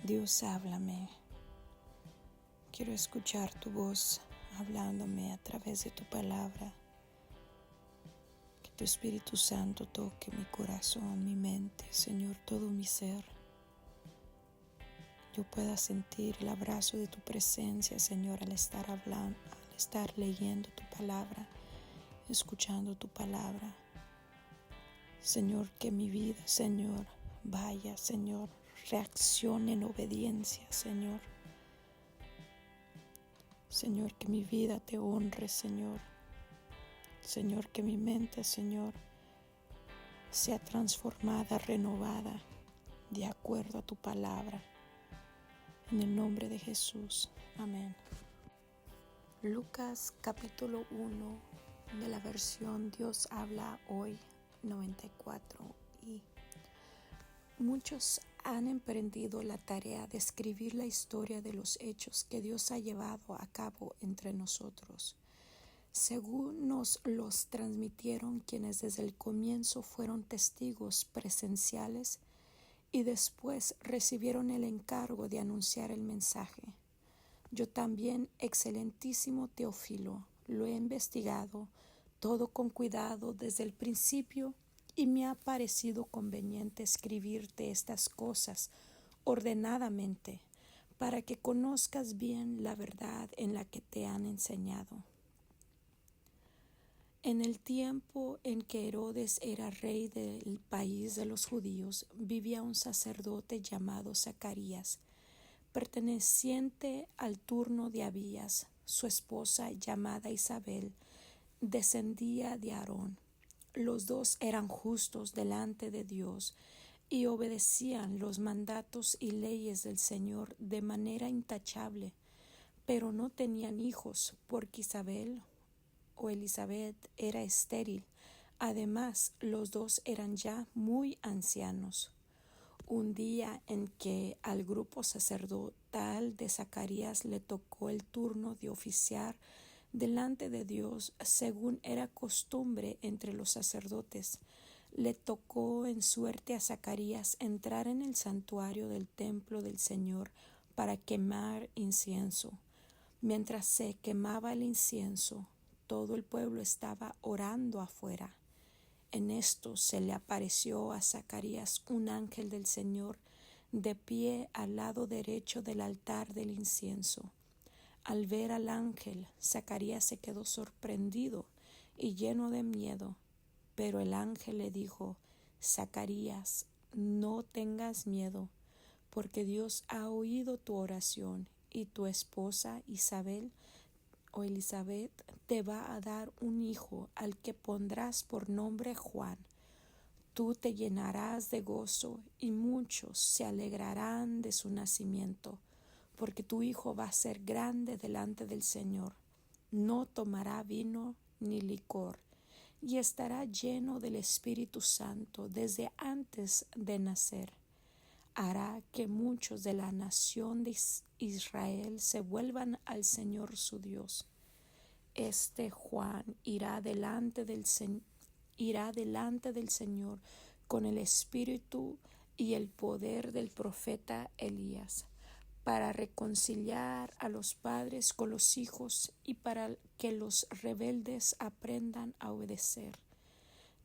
Dios, háblame. Quiero escuchar tu voz hablándome a través de tu palabra. Que tu Espíritu Santo toque mi corazón, mi mente, Señor, todo mi ser. Yo pueda sentir el abrazo de tu presencia, Señor, al estar hablando, al estar leyendo tu palabra, escuchando tu palabra. Señor, que mi vida, Señor, vaya, Señor, reaccione en obediencia, Señor. Señor, que mi vida te honre, Señor. Señor, que mi mente, Señor, sea transformada, renovada, de acuerdo a tu palabra. En el nombre de Jesús. Amén. Lucas capítulo 1 de la versión Dios habla hoy 94. Y muchos han emprendido la tarea de escribir la historia de los hechos que Dios ha llevado a cabo entre nosotros, según nos los transmitieron quienes desde el comienzo fueron testigos presenciales y después recibieron el encargo de anunciar el mensaje. Yo también, excelentísimo Teófilo, lo he investigado todo con cuidado desde el principio y me ha parecido conveniente escribirte estas cosas ordenadamente para que conozcas bien la verdad en la que te han enseñado. En el tiempo en que Herodes era rey del país de los judíos, vivía un sacerdote llamado Zacarías, perteneciente al turno de Abías. Su esposa, llamada Isabel, descendía de Aarón. Los dos eran justos delante de Dios y obedecían los mandatos y leyes del Señor de manera intachable, pero no tenían hijos porque Isabel o Elizabeth era estéril. Además, los dos eran ya muy ancianos. Un día en que al grupo sacerdotal de Zacarías le tocó el turno de oficiar delante de Dios, según era costumbre entre los sacerdotes, le tocó en suerte a Zacarías entrar en el santuario del templo del Señor para quemar incienso. Mientras se quemaba el incienso, todo el pueblo estaba orando afuera. En esto se le apareció a Zacarías un ángel del Señor de pie al lado derecho del altar del incienso. Al ver al ángel, Zacarías se quedó sorprendido y lleno de miedo. Pero el ángel le dijo: Zacarías, no tengas miedo, porque Dios ha oído tu oración y tu esposa Isabel o Elizabeth te va a dar un hijo al que pondrás por nombre Juan. Tú te llenarás de gozo y muchos se alegrarán de su nacimiento, porque tu hijo va a ser grande delante del Señor. No tomará vino ni licor y estará lleno del Espíritu Santo desde antes de nacer. Hará que muchos de la nación de Israel se vuelvan al Señor su Dios. Este Juan irá delante del Señor con el espíritu y el poder del profeta Elías, para reconciliar a los padres con los hijos y para que los rebeldes aprendan a obedecer.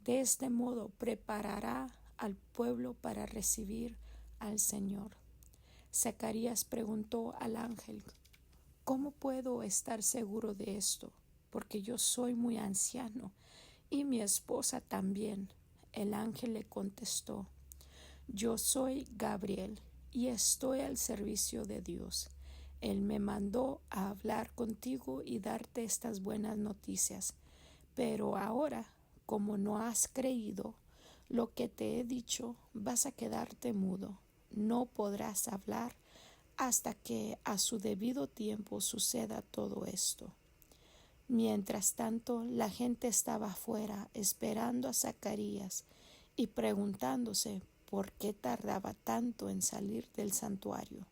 De este modo preparará al pueblo para recibir al Señor. Zacarías preguntó al ángel: ¿Cómo puedo estar seguro de esto? Porque yo soy muy anciano y mi esposa también. El ángel le contestó: Yo soy Gabriel y estoy al servicio de Dios. Él me mandó a hablar contigo y darte estas buenas noticias. Pero ahora, como no has creído lo que te he dicho, vas a quedarte mudo. No podrás hablar hasta que a su debido tiempo suceda todo esto. Mientras tanto, la gente estaba afuera esperando a Zacarías y preguntándose por qué tardaba tanto en salir del santuario.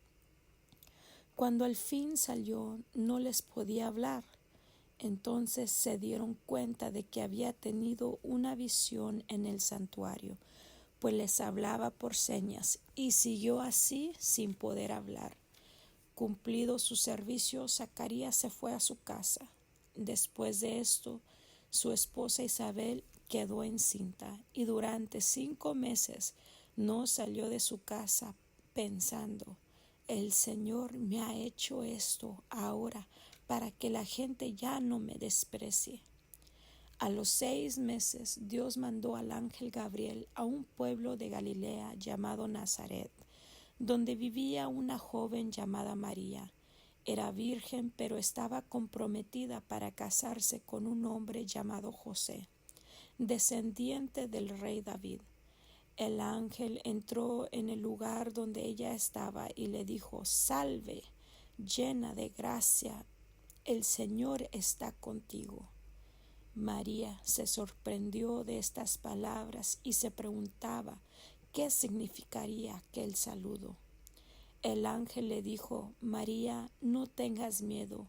Cuando al fin salió, no les podía hablar. Entonces se dieron cuenta de que había tenido una visión en el santuario, pues les hablaba por señas, y siguió así sin poder hablar. Cumplido su servicio, Zacarías se fue a su casa. Después de esto, su esposa Isabel quedó encinta y durante 5 meses no salió de su casa pensando, el Señor me ha hecho esto ahora para que la gente ya no me desprecie. A los 6 meses Dios mandó al ángel Gabriel a un pueblo de Galilea llamado Nazaret, donde vivía una joven llamada María. Era virgen, pero estaba comprometida para casarse con un hombre llamado José, descendiente del rey David. El ángel entró en el lugar donde ella estaba y le dijo: Salve, llena de gracia, el Señor está contigo. María se sorprendió de estas palabras y se preguntaba qué significaría aquel saludo. El ángel le dijo: María, no tengas miedo,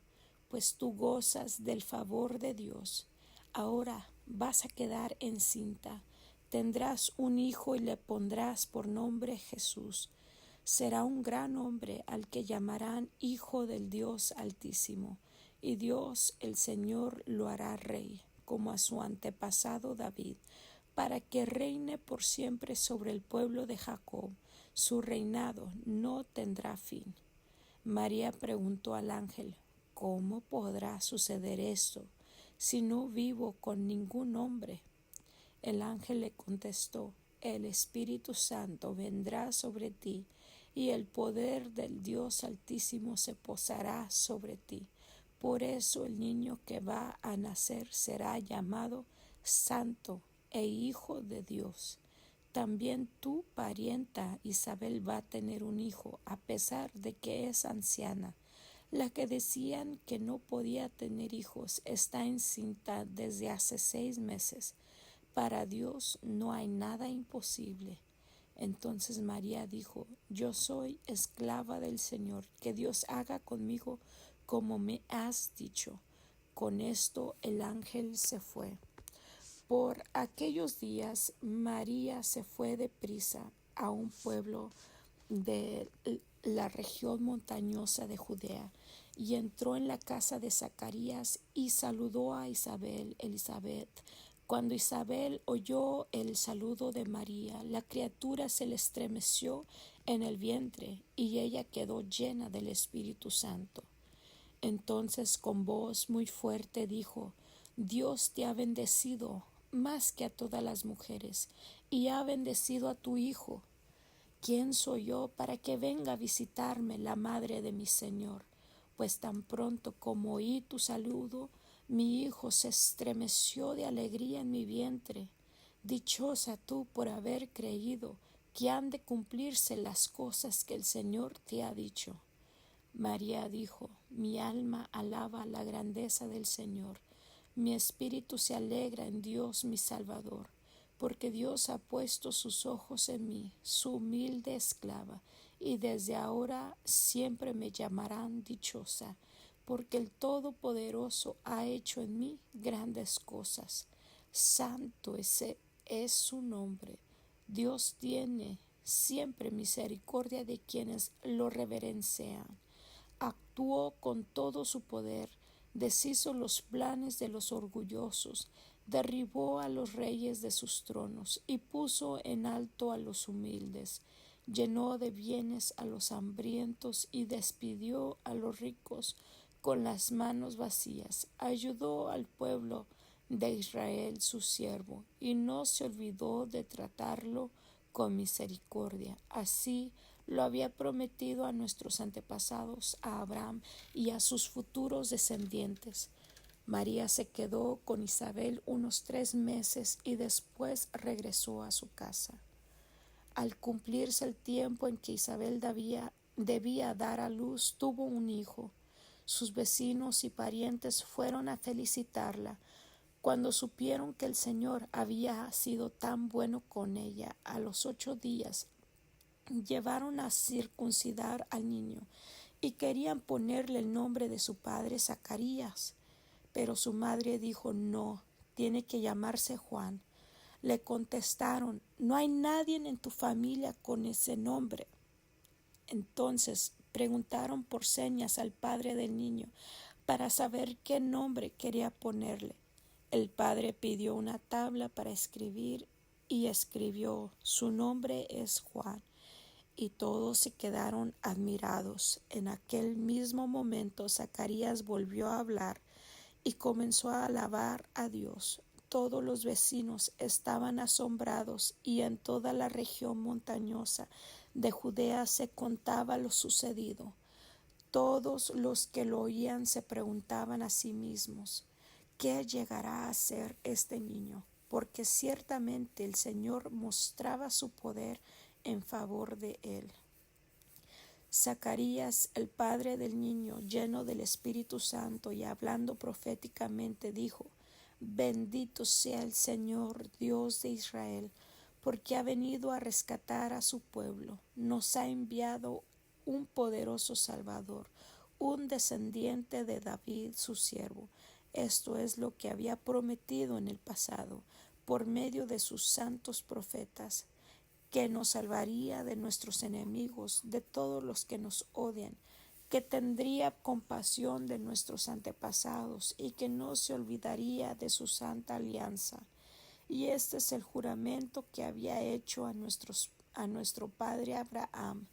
pues tú gozas del favor de Dios. Ahora vas a quedar encinta, tendrás un hijo y le pondrás por nombre Jesús. Será un gran hombre al que llamarán Hijo del Dios Altísimo, y Dios el Señor lo hará rey, como a su antepasado David, para que reine por siempre sobre el pueblo de Jacob. Su reinado no tendrá fin. María preguntó al ángel: ¿Cómo podrá suceder esto si no vivo con ningún hombre? El ángel le contestó: El Espíritu Santo vendrá sobre ti, y el poder del Dios Altísimo se posará sobre ti. Por eso el niño que va a nacer será llamado Santo e Hijo de Dios. También tu parienta Isabel va a tener un hijo, a pesar de que es anciana. La que decían que no podía tener hijos está encinta desde hace 6 meses. Para Dios no hay nada imposible. Entonces María dijo: Yo soy esclava del Señor, que Dios haga conmigo como me has dicho. Con esto el ángel se fue. Por aquellos días María se fue deprisa a un pueblo de la región montañosa de Judea y entró en la casa de Zacarías y saludó a Isabel, Elizabeth. Cuando Isabel oyó el saludo de María, la criatura se le estremeció en el vientre y ella quedó llena del Espíritu Santo. Entonces con voz muy fuerte dijo: Dios te ha bendecido más que a todas las mujeres, y ha bendecido a tu Hijo. ¿Quién soy yo para que venga a visitarme la madre de mi Señor? Pues tan pronto como oí tu saludo, mi hijo se estremeció de alegría en mi vientre. Dichosa tú por haber creído que han de cumplirse las cosas que el Señor te ha dicho. María dijo: Mi alma alaba la grandeza del Señor. Mi espíritu se alegra en Dios mi Salvador, porque Dios ha puesto sus ojos en mí, su humilde esclava, y desde ahora siempre me llamarán dichosa, porque el Todopoderoso ha hecho en mí grandes cosas. Santo es su nombre. Dios tiene siempre misericordia de quienes lo reverencian. Actuó con todo su poder, deshizo los planes de los orgullosos, derribó a los reyes de sus tronos y puso en alto a los humildes, llenó de bienes a los hambrientos y despidió a los ricos con las manos vacías, ayudó al pueblo de Israel su siervo y no se olvidó de tratarlo con misericordia. Así lo había prometido a nuestros antepasados, a Abraham y a sus futuros descendientes. María se quedó con Isabel unos 3 meses y después regresó a su casa. Al cumplirse el tiempo en que Isabel debía dar a luz, tuvo un hijo. Sus vecinos y parientes fueron a felicitarla. Cuando supieron que el Señor había sido tan bueno con ella, a los 8 días llevaron a circuncidar al niño y querían ponerle el nombre de su padre Zacarías, pero su madre dijo: No, tiene que llamarse Juan. Le contestaron: no hay nadie en tu familia con ese nombre. Entonces preguntaron por señas al padre del niño para saber qué nombre quería ponerle. El padre pidió una tabla para escribir y escribió: su nombre es Juan. Y todos se quedaron admirados. En aquel mismo momento Zacarías volvió a hablar y comenzó a alabar a Dios. Todos los vecinos estaban asombrados y en toda la región montañosa de Judea se contaba lo sucedido. Todos los que lo oían se preguntaban a sí mismos: ¿qué llegará a ser este niño? Porque ciertamente el Señor mostraba su poder en favor de él. Zacarías, el padre del niño, lleno del Espíritu Santo y hablando proféticamente, dijo: bendito sea el Señor, Dios de Israel, porque ha venido a rescatar a su pueblo. Nos ha enviado un poderoso Salvador, un descendiente de David, su siervo. Esto es lo que había prometido en el pasado, por medio de sus santos profetas, que nos salvaría de nuestros enemigos, de todos los que nos odian, que tendría compasión de nuestros antepasados y que no se olvidaría de su santa alianza. Y este es el juramento que había hecho a nuestro padre Abraham,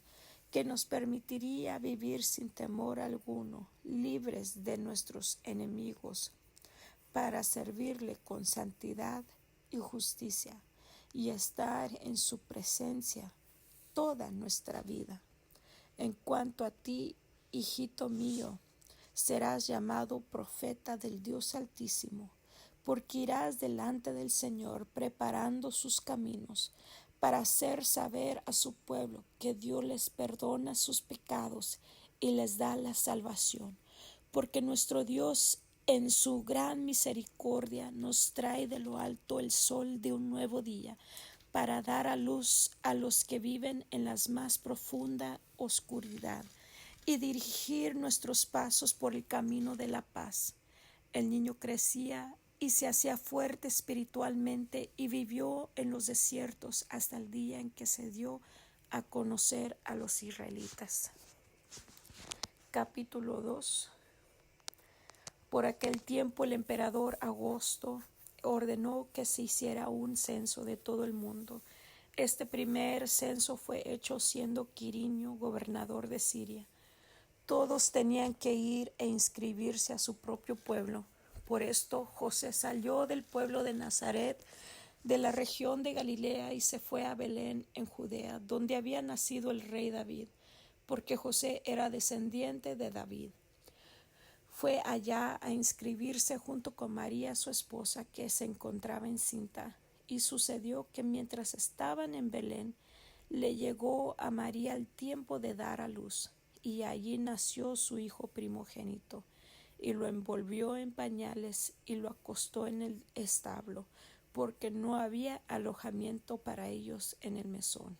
que nos permitiría vivir sin temor alguno, libres de nuestros enemigos, para servirle con santidad y justicia y estar en su presencia toda nuestra vida. En cuanto a ti, hijito mío, serás llamado profeta del Dios Altísimo, porque irás delante del Señor preparando sus caminos, para hacer saber a su pueblo que Dios les perdona sus pecados y les da la salvación, porque nuestro Dios en su gran misericordia nos trae de lo alto el sol de un nuevo día, para dar a luz a los que viven en la más profunda oscuridad y dirigir nuestros pasos por el camino de la paz. El niño crecía y se hacía fuerte espiritualmente y vivió en los desiertos hasta el día en que se dio a conocer a los israelitas. Capítulo 2. Por aquel tiempo el emperador Augusto ordenó que se hiciera un censo de todo el mundo. Este primer censo fue hecho siendo Quirinio gobernador de Siria. Todos tenían que ir e inscribirse a su propio pueblo. Por esto José salió del pueblo de Nazaret, de la región de Galilea, y se fue a Belén en Judea, donde había nacido el rey David, porque José era descendiente de David. Fue allá a inscribirse junto con María, su esposa, que se encontraba encinta. Y sucedió que mientras estaban en Belén, le llegó a María el tiempo de dar a luz, y allí nació su hijo primogénito, y lo envolvió en pañales y lo acostó en el establo, porque no había alojamiento para ellos en el mesón.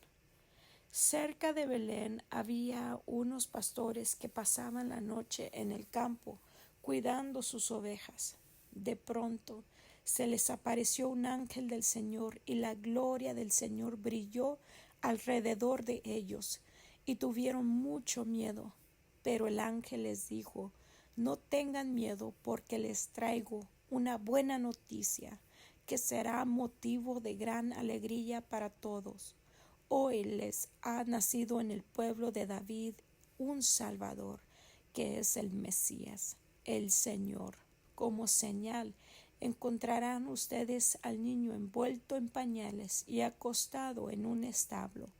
Cerca de Belén había unos pastores que pasaban la noche en el campo, cuidando sus ovejas. De pronto se les apareció un ángel del Señor, y la gloria del Señor brilló alrededor de ellos, y tuvieron mucho miedo. Pero el ángel les dijo: no tengan miedo, porque les traigo una buena noticia, que será motivo de gran alegría para todos. Hoy les ha nacido en el pueblo de David un Salvador, que es el Mesías, el Señor. Como señal, encontrarán ustedes al niño envuelto en pañales y acostado en un establo.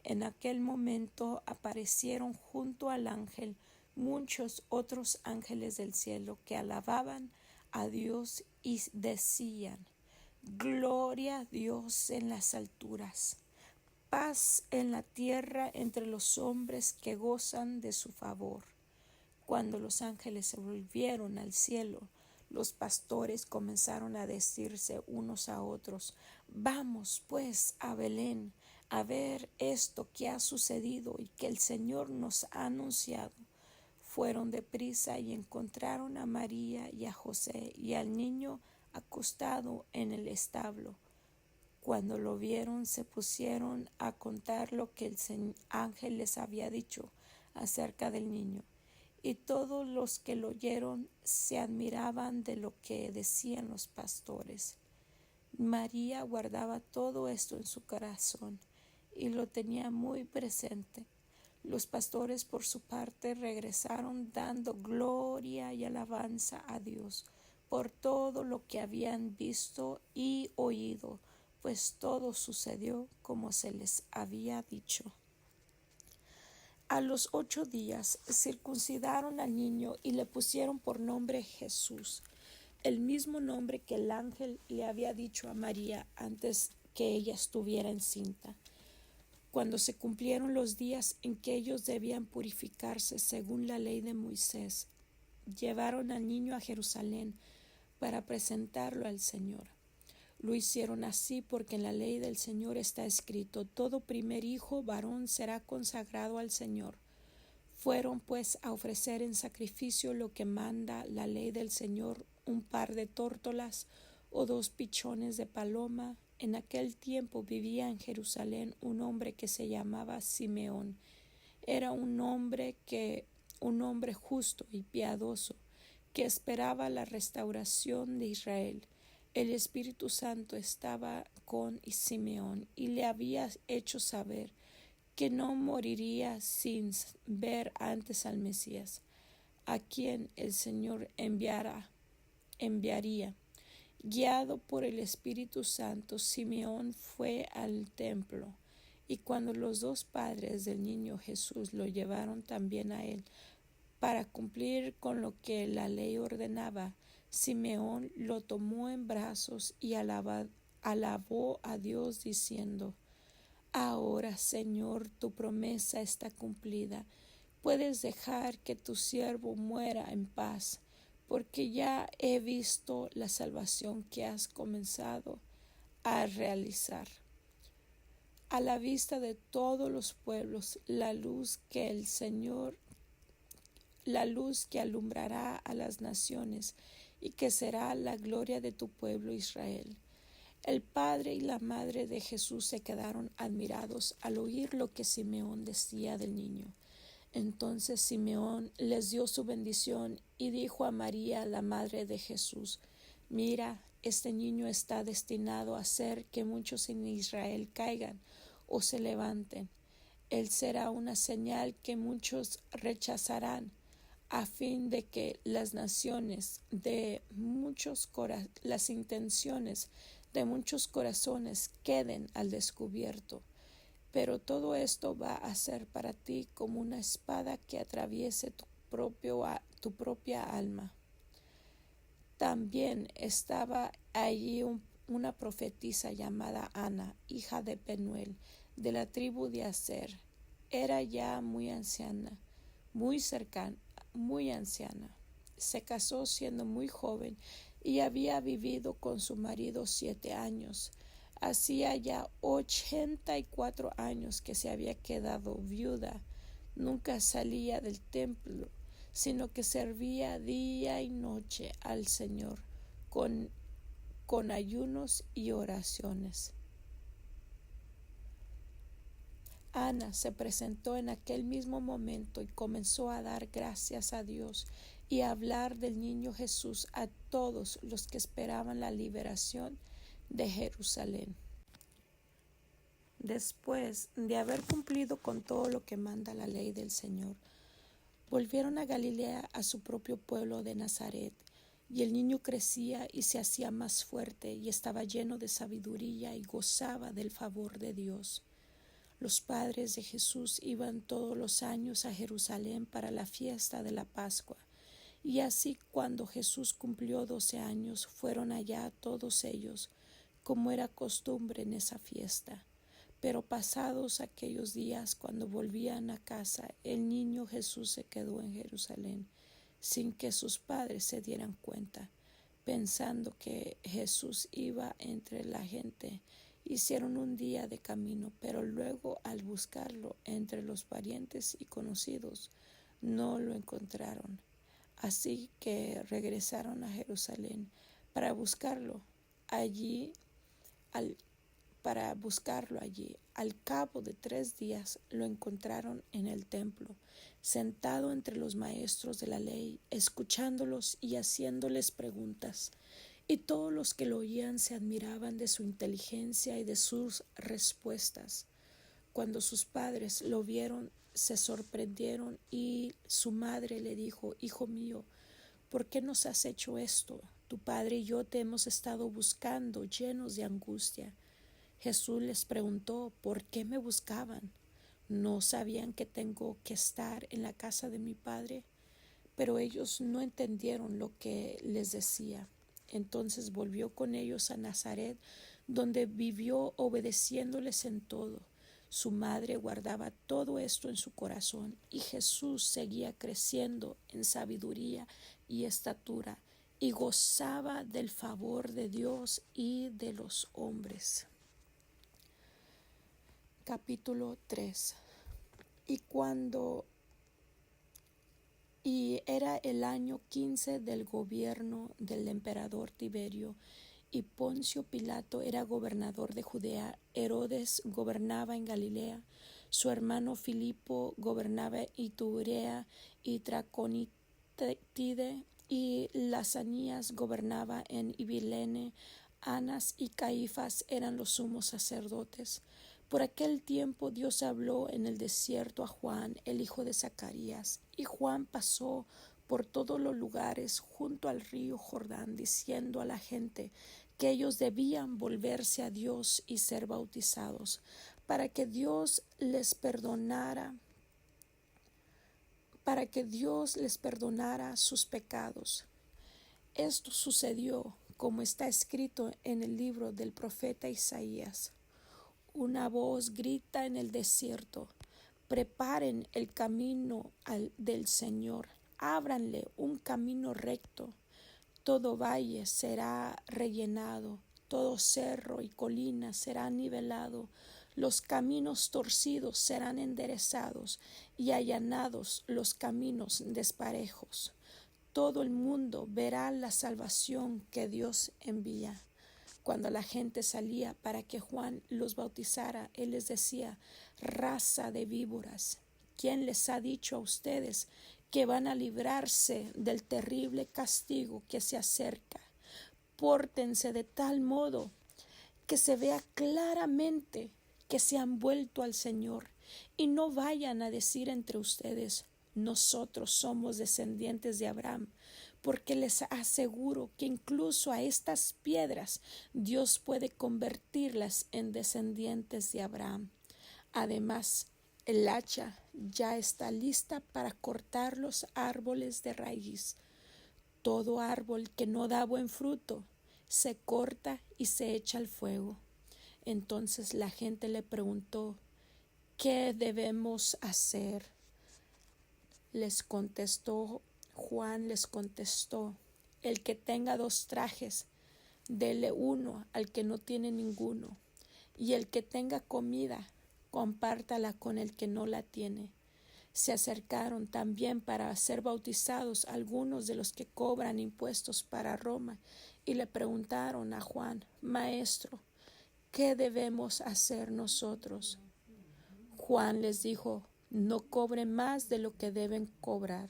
En aquel momento aparecieron junto al ángel muchos otros ángeles del cielo que alababan a Dios y decían: gloria a Dios en las alturas, paz en la tierra entre los hombres que gozan de su favor. Cuando los ángeles se volvieron al cielo, los pastores comenzaron a decirse unos a otros: vamos pues a Belén a ver esto que ha sucedido y que el Señor nos ha anunciado. Fueron deprisa y encontraron a María y a José y al niño acostado en el establo. Cuando lo vieron, se pusieron a contar lo que el ángel les había dicho acerca del niño. Y todos los que lo oyeron se admiraban de lo que decían los pastores. María guardaba todo esto en su corazón y lo tenía muy presente. Los pastores, por su parte, regresaron dando gloria y alabanza a Dios por todo lo que habían visto y oído, pues todo sucedió como se les había dicho. A los 8 días circuncidaron al niño y le pusieron por nombre Jesús, el mismo nombre que el ángel le había dicho a María antes que ella estuviera encinta. Cuando se cumplieron los días en que ellos debían purificarse según la ley de Moisés, llevaron al niño a Jerusalén para presentarlo al Señor. Lo hicieron así porque en la ley del Señor está escrito: todo primer hijo varón será consagrado al Señor. Fueron pues a ofrecer en sacrificio lo que manda la ley del Señor, un par de tórtolas o 2 pichones de paloma. En aquel tiempo vivía en Jerusalén un hombre que se llamaba Simeón. Era un hombre justo y piadoso, que esperaba la restauración de Israel. El Espíritu Santo estaba con Simeón y le había hecho saber que no moriría sin ver antes al Mesías, a quien el Señor enviaría. Guiado por el Espíritu Santo, Simeón fue al templo, y cuando los 2 padres del niño Jesús lo llevaron también a él para cumplir con lo que la ley ordenaba, Simeón lo tomó en brazos y alabó a Dios diciendo: ahora, Señor, tu promesa está cumplida. Puedes dejar que tu siervo muera en paz, porque ya he visto la salvación que has comenzado a realizar. A la vista de todos los pueblos, la luz que alumbrará a las naciones y que será la gloria de tu pueblo Israel. El padre y la madre de Jesús se quedaron admirados al oír lo que Simeón decía del niño. Entonces Simeón les dio su bendición y dijo a María, la madre de Jesús: mira, este niño está destinado a hacer que muchos en Israel caigan o se levanten. Él será una señal que muchos rechazarán, a fin de que las intenciones de muchos corazones queden al descubierto. Pero todo esto va a ser para ti como una espada que atraviese tu propia alma. También estaba allí una profetisa llamada Ana, hija de Penuel, de la tribu de Aser. Era ya muy anciana. Se casó siendo muy joven y había vivido con su marido 7 años. Hacía ya 84 años que se había quedado viuda. Nunca salía del templo, sino que servía día y noche al Señor con ayunos y oraciones. Ana se presentó en aquel mismo momento y comenzó a dar gracias a Dios y a hablar del niño Jesús a todos los que esperaban la liberación de Jerusalén. Después de haber cumplido con todo lo que manda la ley del Señor, volvieron a Galilea, a su propio pueblo de Nazaret, y el niño crecía y se hacía más fuerte y estaba lleno de sabiduría y gozaba del favor de Dios. Los padres de Jesús iban todos los años a Jerusalén para la fiesta de la Pascua, y así cuando Jesús cumplió 12 años, fueron allá todos ellos, como era costumbre en esa fiesta. Pero pasados aquellos días, cuando volvían a casa, el niño Jesús se quedó en Jerusalén, sin que sus padres se dieran cuenta. Pensando que Jesús iba entre la gente, hicieron un día de camino, pero luego, al buscarlo entre los parientes y conocidos, no lo encontraron. Así que regresaron a Jerusalén para buscarlo. para buscarlo allí. Al cabo de 3 días lo encontraron en el templo, sentado entre los maestros de la ley, escuchándolos y haciéndoles preguntas. Y todos los que lo oían se admiraban de su inteligencia y de sus respuestas. Cuando sus padres lo vieron, se sorprendieron y su madre le dijo: Hijo mío, ¿por qué nos has hecho esto? Tu padre y yo te hemos estado buscando, llenos de angustia. Jesús les preguntó: ¿por qué me buscaban? ¿No sabían que tengo que estar en la casa de mi padre? Pero ellos no entendieron lo que les decía. Entonces volvió con ellos a Nazaret, donde vivió obedeciéndoles en todo. Su madre guardaba todo esto en su corazón, y Jesús seguía creciendo en sabiduría y estatura, y gozaba del favor de Dios y de los hombres. Capítulo 3. Y era el año 15 del gobierno del emperador Tiberio, y Poncio Pilato era gobernador de Judea, Herodes gobernaba en Galilea, su hermano Filipo gobernaba Iturea y Traconítide, y Lysanias gobernaba en Ibilene. Anas y Caifás eran los sumos sacerdotes. Por aquel tiempo Dios habló en el desierto a Juan, el hijo de Zacarías, y Juan pasó por todos los lugares junto al río Jordán, diciendo a la gente que ellos debían volverse a Dios y ser bautizados, para que Dios les perdonara sus pecados. Esto sucedió como está escrito en el libro del profeta Isaías. Una voz grita en el desierto: preparen el camino del Señor, ábranle un camino recto. Todo valle será rellenado, todo cerro y colina será nivelado, los caminos torcidos serán enderezados y allanados los caminos desparejos. Todo el mundo verá la salvación que Dios envía. Cuando la gente salía para que Juan los bautizara, él les decía: raza de víboras, ¿quién les ha dicho a ustedes que van a librarse del terrible castigo que se acerca? Pórtense de tal modo que se vea claramente que se han vuelto al Señor, y no vayan a decir entre ustedes: nosotros somos descendientes de Abraham, porque les aseguro que incluso a estas piedras Dios puede convertirlas en descendientes de Abraham. Además, el hacha ya está lista para cortar los árboles de raíz. Todo árbol que no da buen fruto se corta y se echa al fuego. Entonces la gente le preguntó: ¿qué debemos hacer? Juan les contestó: el que tenga 2 trajes, dele uno al que no tiene ninguno, y el que tenga comida, compártala con el que no la tiene. Se acercaron también para ser bautizados algunos de los que cobran impuestos para Roma, y le preguntaron a Juan: Maestro, ¿qué debemos hacer nosotros? Juan les dijo: no cobren más de lo que deben cobrar.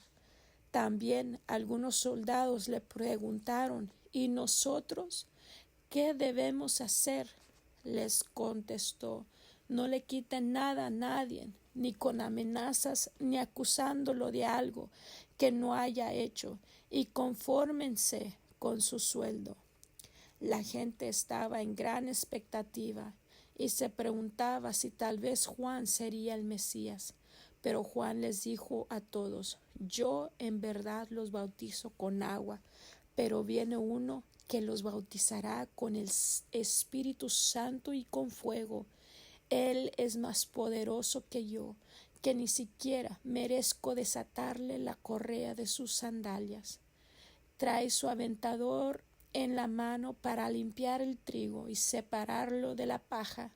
También algunos soldados le preguntaron: ¿y nosotros qué debemos hacer? Les contestó: no le quiten nada a nadie, ni con amenazas, ni acusándolo de algo que no haya hecho, y confórmense con su sueldo. La gente estaba en gran expectativa y se preguntaba si tal vez Juan sería el Mesías. Pero Juan les dijo a todos: yo en verdad los bautizo con agua, pero viene uno que los bautizará con el Espíritu Santo y con fuego. Él es más poderoso que yo, que ni siquiera merezco desatarle la correa de sus sandalias. Trae su aventador en la mano para limpiar el trigo y separarlo de la paja.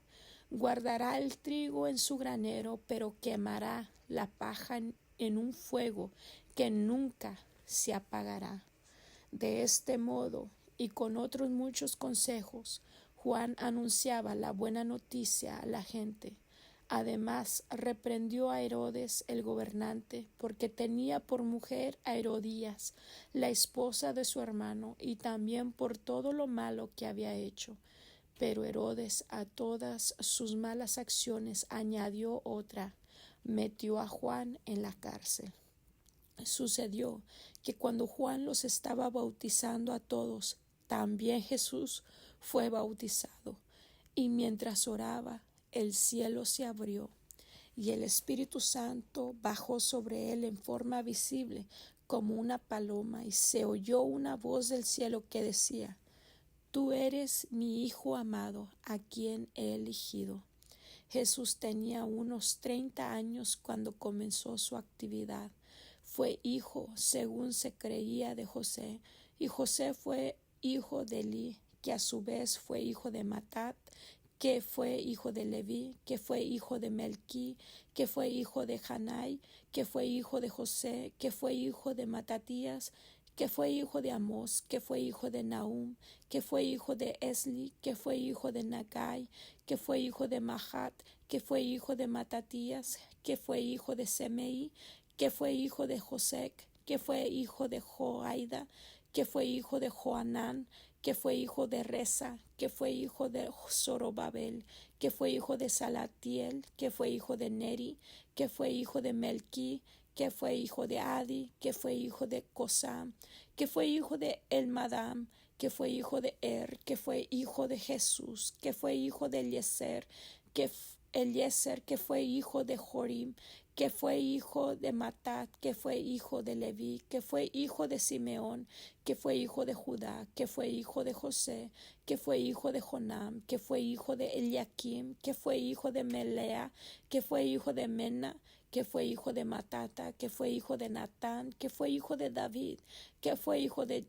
Guardará el trigo en su granero, pero quemará la paja en un fuego que nunca se apagará. De este modo, y con otros muchos consejos, Juan anunciaba la buena noticia a la gente. Además, reprendió a Herodes el gobernante, porque tenía por mujer a Herodías, la esposa de su hermano, y también por todo lo malo que había hecho. Pero Herodes a todas sus malas acciones añadió otra: metió a Juan en la cárcel. Sucedió que cuando Juan los estaba bautizando a todos, también Jesús fue bautizado. Y mientras oraba, el cielo se abrió, y el Espíritu Santo bajó sobre él en forma visible como una paloma, y se oyó una voz del cielo que decía: Tú eres mi Hijo amado, a quien he elegido. Jesús tenía unos 30 años cuando comenzó su actividad. Fue hijo, según se creía, de José, y José fue hijo de Elí, que a su vez fue hijo de Matat, que fue hijo de Leví, que fue hijo de Melquí, que fue hijo de Janai, que fue hijo de José, que fue hijo de Matatías, que fue hijo de Amós, que fue hijo de Nahum, que fue hijo de Esli, que fue hijo de Nagai, que fue hijo de Mahat, que fue hijo de Matatías, que fue hijo de Semei, que fue hijo de Josec, que fue hijo de Joaida, que fue hijo de Joanán, que fue hijo de Reza, que fue hijo de Zorobabel, que fue hijo de Salatiel, que fue hijo de Neri, que fue hijo de Melquí, que fue hijo de Adi, que fue hijo de Cosam, que fue hijo de Elmadam, que fue hijo de que fue hijo de Jesús, que fue hijo de Eliezer, que fue hijo de Jorim, que fue hijo de Matat, que fue hijo de Leví, que fue hijo de Simeón, que fue hijo de Judá, que fue hijo de José, que fue hijo de Jonam, que fue hijo de Eliakim, que fue hijo de Melea, que fue hijo de Mena, que fue hijo de Matata, que fue hijo de Natán, que fue hijo de David, que fue hijo de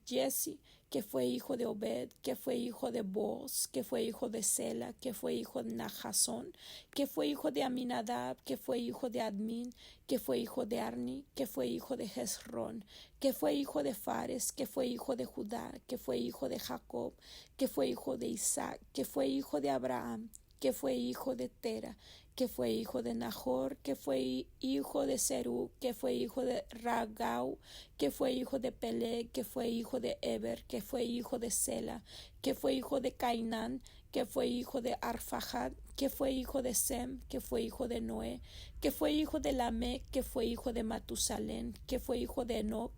Jesse, que fue hijo de Obed, que fue hijo de Boaz, que fue hijo de Sela, que fue hijo de Nahasón, que fue hijo de Aminadab, que fue hijo de Admin, que fue hijo de Arni, que fue hijo de Hezrón, que fue hijo de Fares, que fue hijo de Judá, que fue hijo de Jacob, que fue hijo de Isaac, que fue hijo de Abraham, que fue hijo de Tera, que fue hijo de Nahor, que fue hijo de Serú, que fue hijo de Ragau, que fue hijo de Peleg, que fue hijo de Eber, que fue hijo de Sela, que fue hijo de Cainán, que fue hijo de Arfajad, que fue hijo de Sem, que fue hijo de Noé, que fue hijo de Lamec, que fue hijo de Matusalén, que fue hijo de Enoc,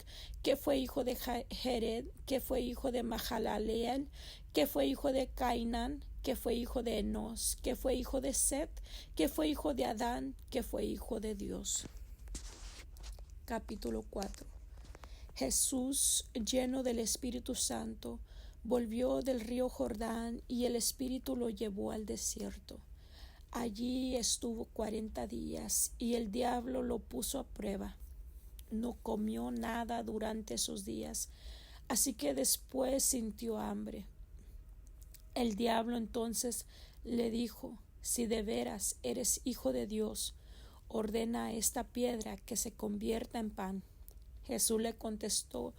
que fue hijo de Jared, que fue hijo de Mahalaleel, que fue hijo de Cainán, que fue hijo de Enos, que fue hijo de Set, que fue hijo de Adán, que fue hijo de Dios. Capítulo 4. Jesús, lleno del Espíritu Santo, volvió del río Jordán, y el Espíritu lo llevó al desierto. Allí estuvo 40 días, y el diablo lo puso a prueba. No comió nada durante esos días, así que después sintió hambre. El diablo entonces le dijo: Si de veras eres hijo de Dios, ordena a esta piedra que se convierta en pan. Jesús le contestó: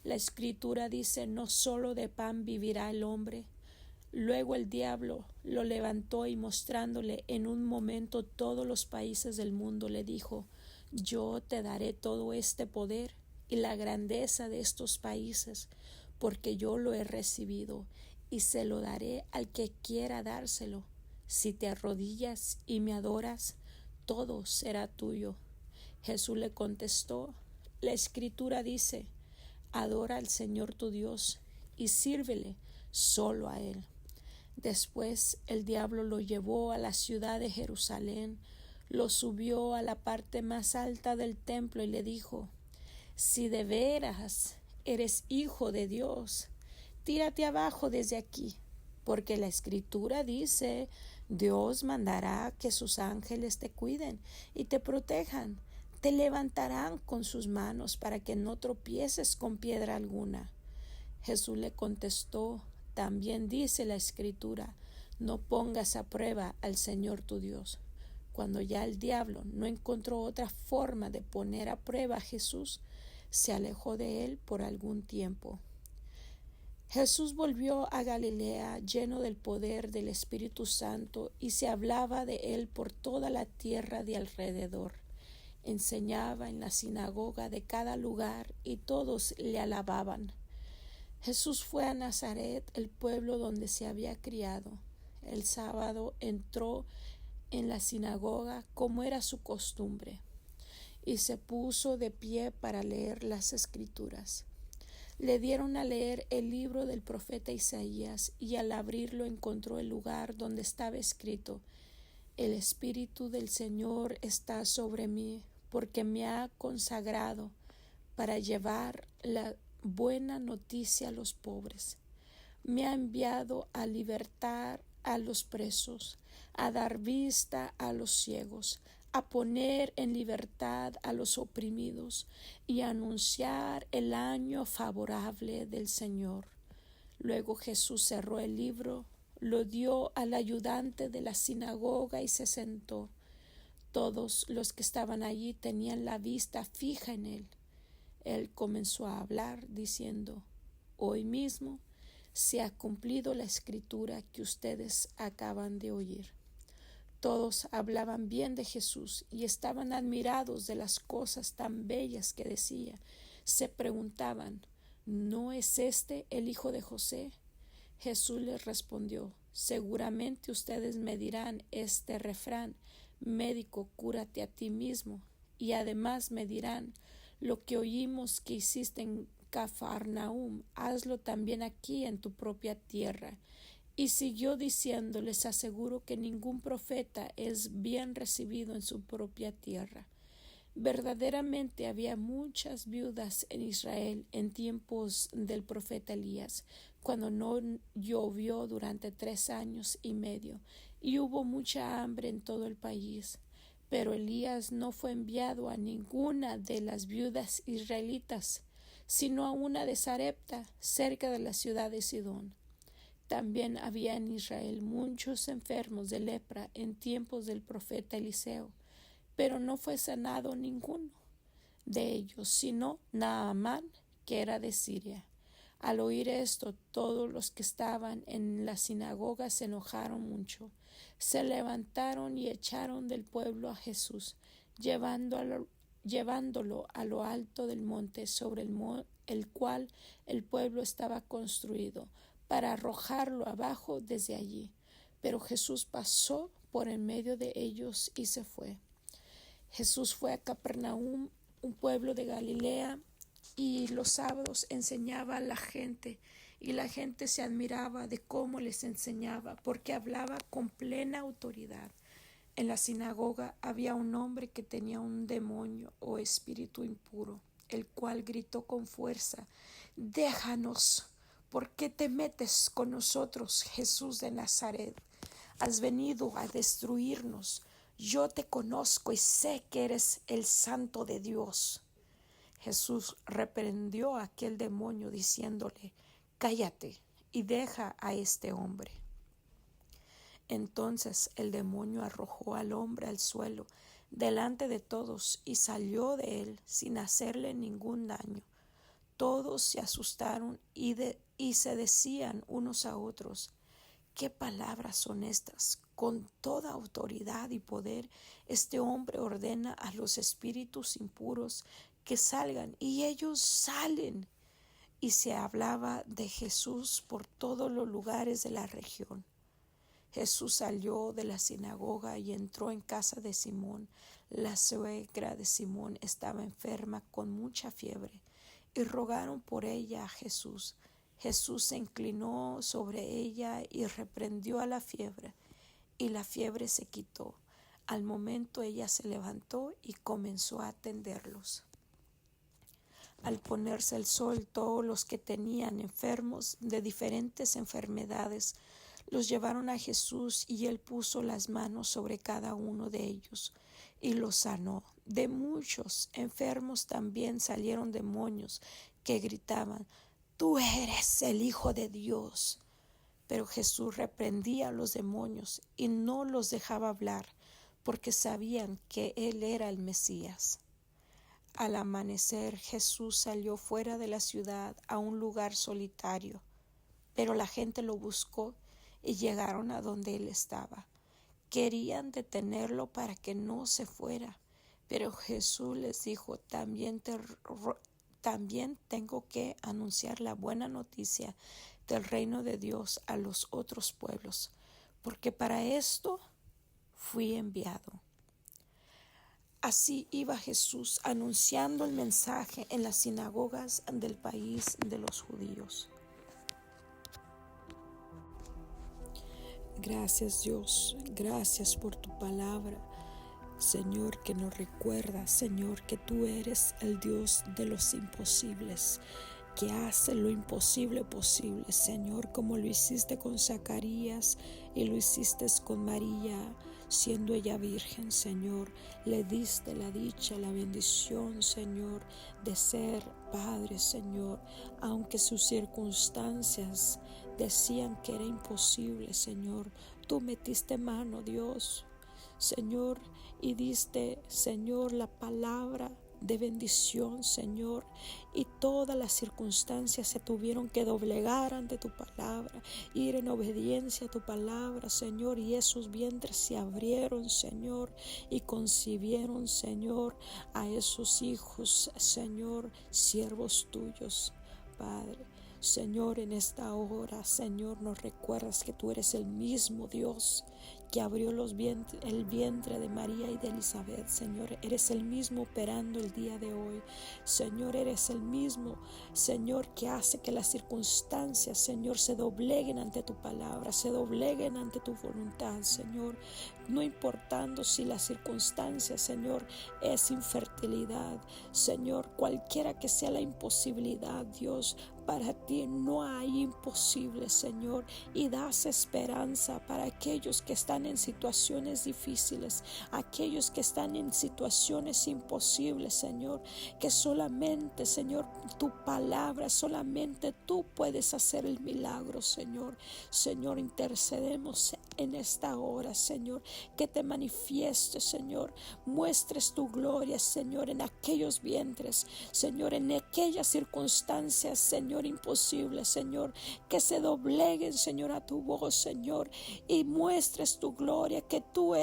La Escritura dice: No solo de pan vivirá el hombre. Luego el diablo lo levantó, y mostrándole en un momento todos los países del mundo, le dijo: Yo te daré todo este poder y la grandeza de estos países, porque yo lo he recibido, y se lo daré al que quiera dárselo. Si te arrodillas y me adoras, todo será tuyo. Jesús le contestó: La Escritura dice: Adora al Señor tu Dios y sírvele solo a Él. Después el diablo lo llevó a la ciudad de Jerusalén, lo subió a la parte más alta del templo y le dijo: Si de veras eres hijo de Dios, tírate abajo desde aquí, porque la Escritura dice: Dios mandará que sus ángeles te cuiden y te protejan, te levantarán con sus manos para que no tropieces con piedra alguna. Jesús le contestó: También dice la Escritura: No pongas a prueba al Señor tu Dios. Cuando ya el diablo no encontró otra forma de poner a prueba a Jesús, se alejó de él por algún tiempo. Jesús volvió a Galilea lleno del poder del Espíritu Santo y se hablaba de él por toda la tierra de alrededor. Enseñaba en la sinagoga de cada lugar y todos le alababan. Jesús fue a Nazaret, el pueblo donde se había criado. El sábado entró en la sinagoga como era su costumbre y se puso de pie para leer las Escrituras. Le dieron a leer el libro del profeta Isaías y al abrirlo encontró el lugar donde estaba escrito: El Espíritu del Señor está sobre mí, porque me ha consagrado para llevar la buena noticia a los pobres. Me ha enviado a libertar a los presos, a dar vista a los ciegos, a poner en libertad a los oprimidos y a anunciar el año favorable del Señor. Luego Jesús cerró el libro, lo dio al ayudante de la sinagoga y se sentó. Todos los que estaban allí tenían la vista fija en él. Él comenzó a hablar diciendo: Hoy mismo se ha cumplido la escritura que ustedes acaban de oír. Todos hablaban bien de Jesús y estaban admirados de las cosas tan bellas que decía. Se preguntaban: ¿no es este el hijo de José? Jesús les respondió: seguramente ustedes me dirán este refrán: médico, cúrate a ti mismo. Y además me dirán: lo que oímos que hiciste en Cafarnaúm, hazlo también aquí en tu propia tierra. Y siguió diciendo: les aseguro que ningún profeta es bien recibido en su propia tierra. Verdaderamente había muchas viudas en Israel en tiempos del profeta Elías, cuando no llovió durante 3 años y medio, y hubo mucha hambre en todo el país. Pero Elías no fue enviado a ninguna de las viudas israelitas, sino a una de Sarepta, cerca de la ciudad de Sidón. También había en Israel muchos enfermos de lepra en tiempos del profeta Eliseo, pero no fue sanado ninguno de ellos, sino Naamán, que era de Siria. Al oír esto, todos los que estaban en la sinagoga se enojaron mucho. Se levantaron y echaron del pueblo a Jesús, llevándolo a lo alto del monte sobre el cual el pueblo estaba construido, para arrojarlo abajo desde allí. Pero Jesús pasó por en medio de ellos y se fue. Jesús fue a Capernaum, un pueblo de Galilea, y los sábados enseñaba a la gente, y la gente se admiraba de cómo les enseñaba, porque hablaba con plena autoridad. En la sinagoga había un hombre que tenía un demonio o espíritu impuro, el cual gritó con fuerza: déjanos. ¿Por qué te metes con nosotros, Jesús de Nazaret? Has venido a destruirnos. Yo te conozco y sé que eres el Santo de Dios. Jesús reprendió a aquel demonio diciéndole: cállate y deja a este hombre. Entonces el demonio arrojó al hombre al suelo delante de todos y salió de él sin hacerle ningún daño. Todos se asustaron y se decían unos a otros: ¿qué palabras son estas? Con toda autoridad y poder este hombre ordena a los espíritus impuros que salgan, y ellos salen. Y se hablaba de Jesús por todos los lugares de la región. Jesús salió de la sinagoga y entró en casa de Simón. La suegra de Simón estaba enferma con mucha fiebre, y rogaron por ella a Jesús. Jesús se inclinó sobre ella y reprendió a la fiebre, y la fiebre se quitó. Al momento ella se levantó y comenzó a atenderlos. Al ponerse el sol, todos los que tenían enfermos de diferentes enfermedades los llevaron a Jesús, y él puso las manos sobre cada uno de ellos y los sanó. De muchos enfermos también salieron demonios que gritaban: tú eres el Hijo de Dios. Pero Jesús reprendía a los demonios y no los dejaba hablar, porque sabían que él era el Mesías. Al amanecer, Jesús salió fuera de la ciudad a un lugar solitario. Pero la gente lo buscó y llegaron a donde él estaba. Querían detenerlo para que no se fuera, pero Jesús les dijo, también tengo que anunciar la buena noticia del reino de Dios a los otros pueblos, porque para esto fui enviado. Así iba Jesús anunciando el mensaje en las sinagogas del país de los judíos. Gracias Dios, gracias por tu palabra, Señor, que nos recuerda, Señor, que tú eres el Dios de los imposibles, que hace lo imposible posible, Señor, como lo hiciste con Zacarías y lo hiciste con María, siendo ella virgen, Señor. Le diste la dicha, la bendición, Señor, de ser padre, Señor, aunque sus circunstancias decían que era imposible, Señor. Tú metiste mano, Dios, Señor, y diste, Señor, la palabra de bendición, Señor, y todas las circunstancias se tuvieron que doblegar ante tu palabra, ir en obediencia a tu palabra, Señor, y esos vientres se abrieron, Señor, y concibieron, Señor, a esos hijos, Señor, siervos tuyos, Padre. Señor, en esta hora, Señor, nos recuerdas que tú eres el mismo Dios que abrió el vientre de María y de Elizabeth, Señor. Eres el mismo operando el día de hoy. Señor, eres el mismo, Señor, que hace que las circunstancias, Señor, se dobleguen ante tu palabra, se dobleguen ante tu voluntad, Señor. No importando si las circunstancias, Señor, es infertilidad, Señor, cualquiera que sea la imposibilidad, Dios, para ti no hay imposible, Señor, y das esperanza para aquellos que están en situaciones difíciles, aquellos que están en situaciones imposibles, Señor, que solamente, Señor, tu palabra, solamente tú puedes hacer el milagro, Señor. Señor, intercedemos en esta hora, Señor, que te manifiestes, Señor, muestres tu gloria, Señor, en aquellos vientres, Señor, en aquellas circunstancias, Señor, imposibles, Señor, que se dobleguen, Señor, a tu voz, Señor, y muestres tu gloria, que tú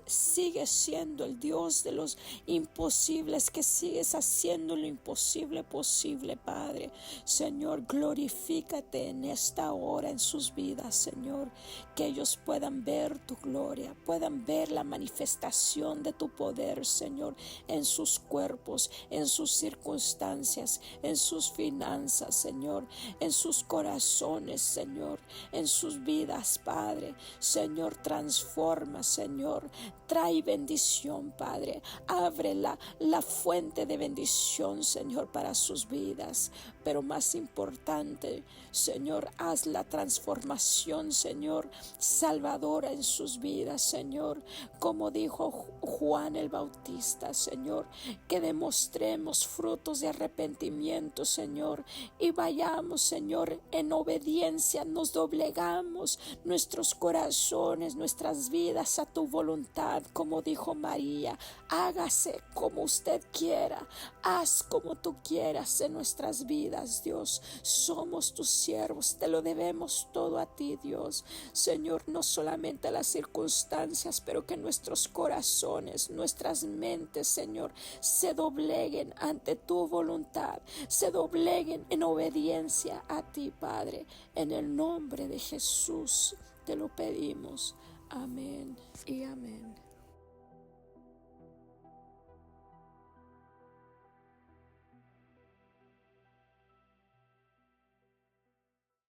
sigues siendo el Dios de los imposibles, que sigues haciendo lo imposible posible, Padre. Señor, glorifícate en esta hora en sus vidas, Señor, que ellos puedan ver tu gloria, puedan ver la manifestación de tu poder, Señor, en sus cuerpos, en sus circunstancias, en sus finanzas, Señor, en sus corazones, Señor, en sus vidas, Padre. Señor, transforma, Señor, trae bendición, Padre. Abre la fuente de bendición, Señor, para sus vidas. Pero más importante, Señor, haz la transformación, Señor, salvadora en sus vidas, Señor. Como dijo Juan el Bautista, Señor, que demostremos frutos de arrepentimiento, Señor, y vayamos, Señor, en obediencia, nos doblegamos nuestros corazones, nuestras vidas a tu voluntad, como dijo María. Hágase como usted quiera, haz como tú quieras en nuestras vidas, Dios. Somos tus siervos, te lo debemos todo a ti, Dios. Señor, no solamente a las circunstancias, pero que nuestros corazones, nuestras mentes, Señor, se dobleguen ante tu voluntad, se dobleguen en obediencia a ti, Padre. En el nombre de Jesús te lo pedimos. Amén y amén.